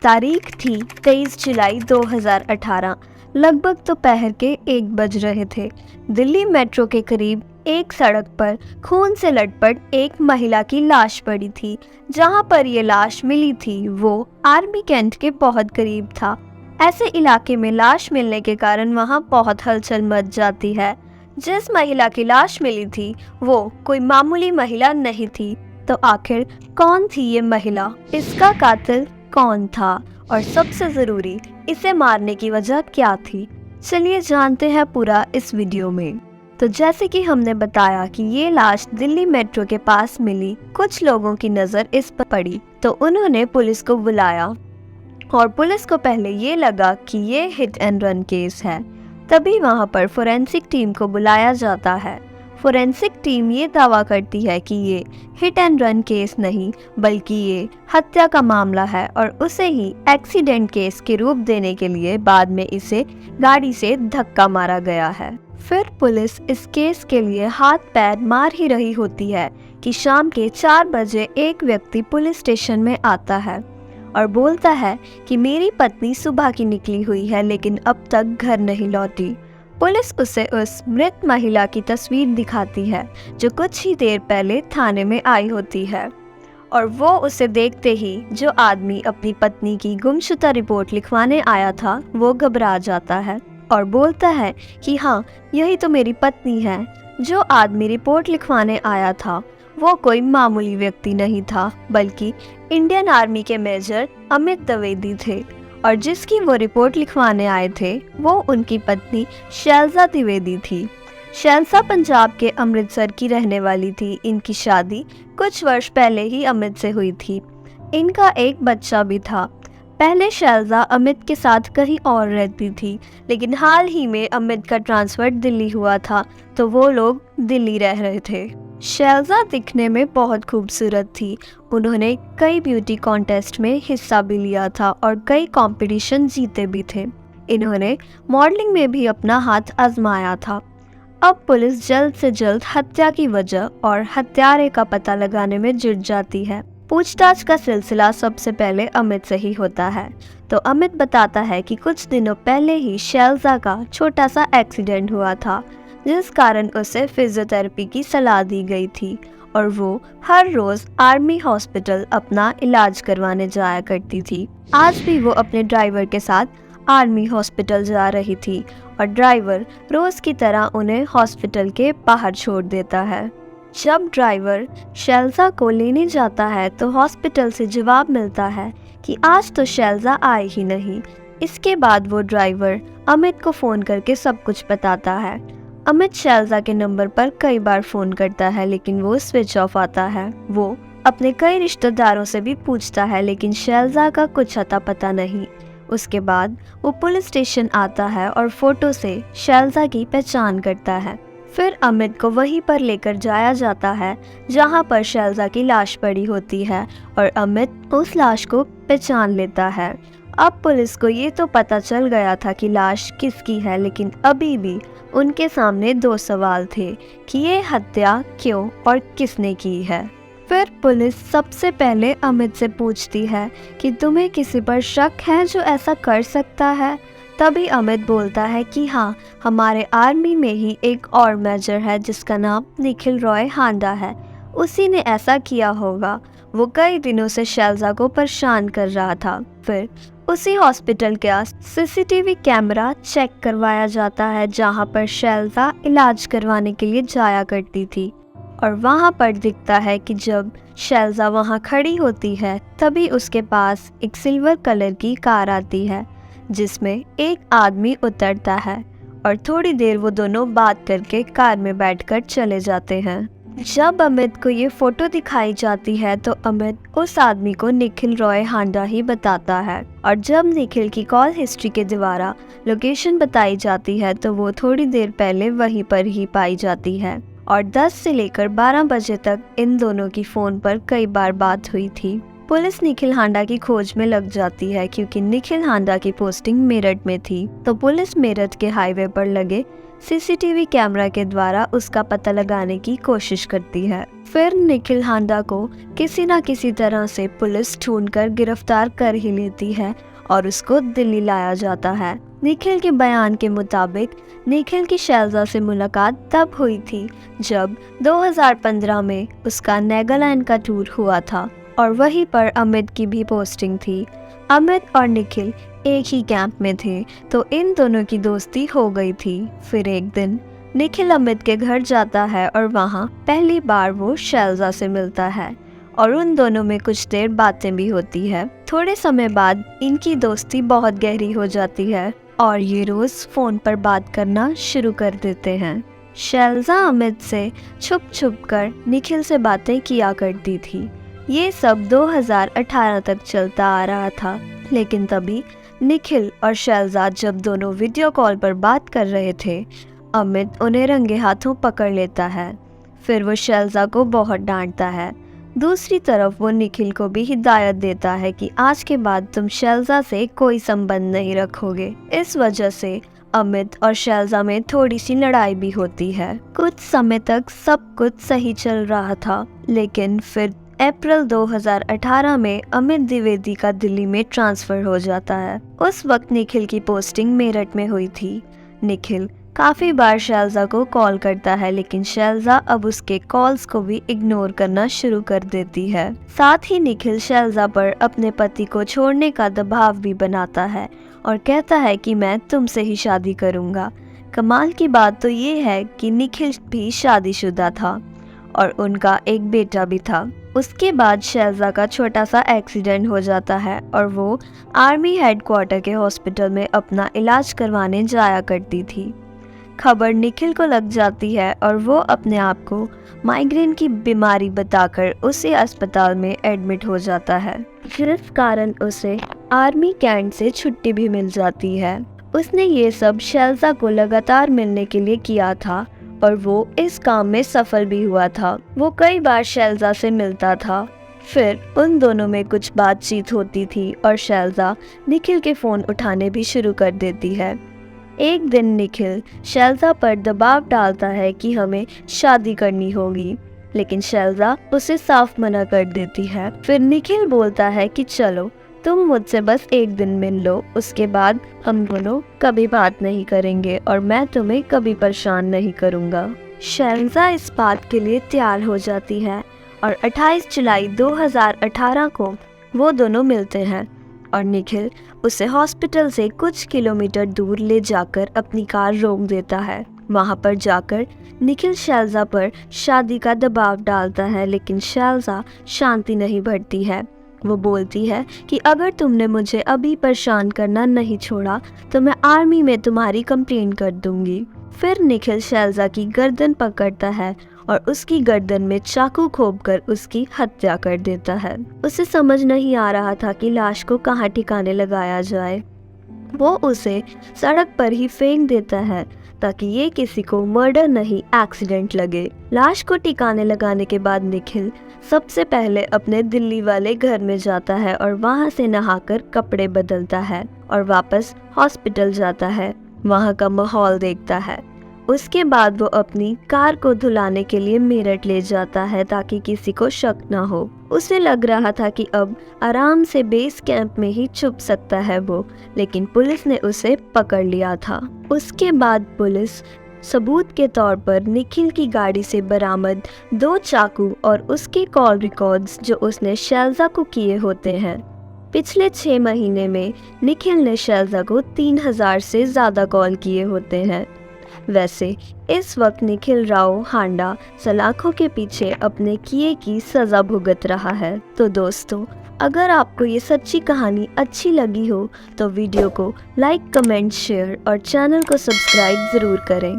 तारीख थी 23 जुलाई 2018। लगभग दोपहर के 1 बज रहे थे। दिल्ली मेट्रो के करीब एक सड़क पर खून से लटपट एक महिला की लाश पड़ी थी। जहां पर ये लाश मिली थी वो आर्मी कैंट के बहुत करीब था। ऐसे इलाके में लाश मिलने के कारण वहां बहुत हलचल मच जाती है। जिस महिला की लाश मिली थी वो कोई मामूली महिला नहीं थी। तो आखिर कौन थी ये महिला, इसका कातिल कौन था और सबसे जरूरी इसे मारने की वजह क्या थी, चलिए जानते हैं पूरा इस वीडियो में। तो जैसे कि हमने बताया कि ये लाश दिल्ली मेट्रो के पास मिली। कुछ लोगों की नज़र इस पर पड़ी तो उन्होंने पुलिस को बुलाया और पुलिस को पहले ये लगा कि ये हिट एंड रन केस है। तभी वहाँ पर फोरेंसिक टीम को बुलाया जाता है। फोरेंसिक टीम ये दावा करती है कि ये हिट एंड रन केस नहीं बल्कि ये हत्या का मामला है और उसे ही एक्सीडेंट केस के रूप देने के लिए बाद में इसे गाड़ी से धक्का मारा गया है। फिर पुलिस इस केस के लिए हाथ पैर मार ही रही होती है कि शाम के 4 बजे एक व्यक्ति पुलिस स्टेशन में आता है और बोलता है कि मेरी पत्नी सुबह की निकली हुई है लेकिन अब तक घर नहीं लौटी। पुलिस उसे उस मृत महिला की तस्वीर दिखाती है जो कुछ ही देर पहले थाने में आई होती है और वो उसे देखते ही जो आदमी अपनी पत्नी की गुमशुदा रिपोर्ट लिखवाने आया था वो घबरा जाता है और बोलता है कि हाँ यही तो मेरी पत्नी है। जो आदमी रिपोर्ट लिखवाने आया था वो कोई मामूली व्यक्ति नहीं था बल्कि इंडियन आर्मी के मेजर अमित द्विवेदी थे और जिसकी वो रिपोर्ट लिखवाने आए थे वो उनकी पत्नी शैलजा द्विवेदी थी। शैलजा पंजाब के अमृतसर की रहने वाली थी। इनकी शादी कुछ वर्ष पहले ही अमित से हुई थी। इनका एक बच्चा भी था। पहले शैलजा अमित के साथ कहीं और रहती थी लेकिन हाल ही में अमित का ट्रांसफर दिल्ली हुआ था तो वो लोग दिल्ली रह रहे थे। शैलजा दिखने में बहुत खूबसूरत थी। उन्होंने कई ब्यूटी कॉन्टेस्ट में हिस्सा भी लिया था और कई कंपटीशन जीते भी थे। इन्होंने मॉडलिंग में भी अपना हाथ आजमाया था। अब पुलिस जल्द से जल्द हत्या की वजह और हत्यारे का पता लगाने में जुट जाती है। पूछताछ का सिलसिला सबसे पहले अमित से ही होता है तो अमित बताता है कि कुछ दिनों पहले ही शैलजा का छोटा सा एक्सीडेंट हुआ था जिस कारण उसे फिजियोथेरेपी की सलाह दी गई थी और वो हर रोज आर्मी हॉस्पिटल अपना इलाज करवाने जाया करती थी। आज भी वो अपने ड्राइवर के साथ आर्मी हॉस्पिटल जा रही थी और ड्राइवर रोज की तरह उन्हें हॉस्पिटल के बाहर छोड़ देता है। जब ड्राइवर शैलजा को लेने जाता है तो हॉस्पिटल से जवाब मिलता है कि आज तो शैलजा आई ही नहीं। इसके बाद वो ड्राइवर अमित को फ़ोन करके सब कुछ बताता है। अमित शैलजा के नंबर पर कई बार फ़ोन करता है लेकिन वो स्विच ऑफ आता है। वो अपने कई रिश्तेदारों से भी पूछता है लेकिन शैलजा का कुछ अता पता नहीं। उसके बाद वो पुलिस स्टेशन आता है और फोटो से शैलजा की पहचान करता है। फिर अमित को वहीं पर लेकर जाया जाता है जहां पर शैलजा की लाश पड़ी होती है और अमित उस लाश को पहचान लेता है। अब पुलिस को ये तो पता चल गया था कि लाश किसकी है लेकिन अभी भी उनके सामने 2 सवाल थे कि ये हत्या क्यों और किसने की है। फिर पुलिस सबसे पहले अमित से पूछती है कि तुम्हें किसी पर शक है जो ऐसा कर सकता है। तभी अमित बोलता है कि हाँ हमारे आर्मी में ही एक और मेजर है जिसका नाम निखिल रॉय हांडा है, उसी ने ऐसा किया होगा। वो कई दिनों से शैलजा को परेशान कर रहा था। फिर उसी हॉस्पिटल का सीसीटीवी कैमरा चेक करवाया जाता है जहां पर शैलजा इलाज करवाने के लिए जाया करती थी और वहां पर दिखता है कि जब शैलजा वहां खड़ी होती है तभी उसके पास एक सिल्वर कलर की कार आती है जिसमें एक आदमी उतरता है और थोड़ी देर वो दोनों बात करके कार में बैठकर चले जाते हैं। जब अमित को ये फोटो दिखाई जाती है तो अमित उस आदमी को निखिल रॉय हांडा ही बताता है और जब निखिल की कॉल हिस्ट्री के द्वारा लोकेशन बताई जाती है तो वो थोड़ी देर पहले वहीं पर ही पाई जाती है और 10 से लेकर 12 बजे तक इन दोनों की फोन पर कई बार बात हुई थी। पुलिस निखिल हांडा की खोज में लग जाती है क्योंकि निखिल हांडा की पोस्टिंग मेरठ में थी तो पुलिस मेरठ के हाईवे पर लगे सीसीटीवी कैमरा के द्वारा उसका पता लगाने की कोशिश करती है। फिर निखिल हांडा को किसी न किसी तरह से पुलिस ढूंढकर गिरफ्तार कर ही लेती है और उसको दिल्ली लाया जाता है। निखिल के बयान के मुताबिक निखिल की शैलजा से मुलाकात तब हुई थी जब 2015 में उसका नागालैंड का टूर हुआ था और वहीं पर अमित की भी पोस्टिंग थी। अमित और निखिल एक ही कैंप में थे तो इन दोनों की दोस्ती हो गई थी। फिर एक दिन निखिल अमित के घर जाता है और वहाँ पहली बार वो शैलजा से मिलता है और उन दोनों में कुछ देर बातें भी होती है। थोड़े समय बाद इनकी दोस्ती बहुत गहरी हो जाती है और ये रोज फोन पर बात करना शुरू कर देते हैं। शैलजा अमित से छुप छुप कर निखिल से बातें किया करती थी। ये सब 2018 तक चलता आ रहा था, लेकिन तभी निखिल और शैलजा जब दोनों वीडियो कॉल पर बात कर रहे थे, अमित उन्हें रंगे हाथों पकड़ लेता है। फिर वो शैलजा को बहुत डांटता है। दूसरी तरफ वो निखिल को भी हिदायत देता है कि आज के बाद तुम शैलजा से कोई संबंध नहीं रखोगे। इस वजह से अमित और शैलजा में थोड़ी सी लड़ाई भी होती है। कुछ समय तक सब कुछ सही चल रहा था, लेकिन फिर अप्रैल 2018 में अमित द्विवेदी का दिल्ली में ट्रांसफर हो जाता है। उस वक्त निखिल की पोस्टिंग मेरठ में हुई थी। निखिल काफी बार शैलजा को कॉल करता है, लेकिन शैलजा अब उसके कॉल्स को भी इग्नोर करना शुरू कर देती है। साथ ही निखिल शैलजा पर अपने पति को छोड़ने का दबाव भी बनाता है और कहता है कि मैं तुमसे ही शादी करूंगा। कमाल की बात तो ये है कि निखिल भी शादीशुदा था और उनका एक बेटा भी था। उसके बाद शैलजा का छोटा सा एक्सीडेंट हो जाता है और वो आर्मी हेडक्वार्टर के हॉस्पिटल में अपना इलाज करवाने जाया करती थी। खबर निखिल को लग जाती है और वो अपने आप को माइग्रेन की बीमारी बताकर उसे अस्पताल में एडमिट हो जाता है, जिस कारण उसे आर्मी कैंट से छुट्टी भी मिल जाती है। उसने ये सब शैलजा को लगातार मिलने के लिए किया था और वो इस काम में सफल भी हुआ था। वो कई बार शैलजा से मिलता था। फिर उन दोनों में कुछ बातचीत होती थी और शैलजा निखिल के फ़ोन उठाने भी शुरू कर देती है। एक दिन निखिल शैलजा पर दबाव डालता है कि हमें शादी करनी होगी, लेकिन शैलजा उसे साफ मना कर देती है। फिर निखिल बोलता है कि चलो तुम मुझसे बस एक दिन मिल लो, उसके बाद हम दोनों कभी बात नहीं करेंगे और मैं तुम्हें कभी परेशान नहीं करूँगा। शैलजा इस बात के लिए तैयार हो जाती है और 28 जुलाई 2018 को वो दोनों मिलते हैं और निखिल उसे हॉस्पिटल से कुछ किलोमीटर दूर ले जाकर अपनी कार रोक देता है। वहाँ पर जाकर निखिल शैलजा पर शादी का दबाव डालता है, लेकिन शैलजा शांति नहीं भरती है। वो बोलती है कि अगर तुमने मुझे अभी परेशान करना नहीं छोड़ा तो मैं आर्मी में तुम्हारी कंप्लेंट कर दूंगी। फिर निखिल शैलजा की गर्दन पकड़ता है और उसकी गर्दन में चाकू घोंपकर उसकी हत्या कर देता है। उसे समझ नहीं आ रहा था कि लाश को कहाँ ठिकाने लगाया जाए। वो उसे सड़क पर ही फेंक देता है ताकि ये किसी को मर्डर नहीं एक्सीडेंट लगे। लाश को ठिकाने लगाने के बाद निखिल सबसे पहले अपने दिल्ली वाले घर में जाता है और वहाँ से नहाकर कपड़े बदलता है और वापस हॉस्पिटल जाता है। वहाँ का माहौल देखता है। उसके बाद वो अपनी कार को धुलाने के लिए मेरठ ले जाता है ताकि किसी को शक ना हो। उसे लग रहा था कि अब आराम से बेस कैंप में ही छुप सकता है वो, लेकिन पुलिस ने उसे पकड़ लिया था। उसके बाद पुलिस सबूत के तौर पर निखिल की गाड़ी से बरामद 2 चाकू और उसके कॉल रिकॉर्ड्स जो उसने शैलजा को किए होते हैं। पिछले 6 महीने में निखिल ने शैलजा को 3000 से ज़्यादा कॉल किए होते हैं। वैसे इस वक्त निखिल राव हांडा सलाखों के पीछे अपने किए की सज़ा भुगत रहा है। तो दोस्तों, अगर आपको ये सच्ची कहानी अच्छी लगी हो तो वीडियो को लाइक, कमेंट, शेयर और चैनल को सब्सक्राइब ज़रूर करें।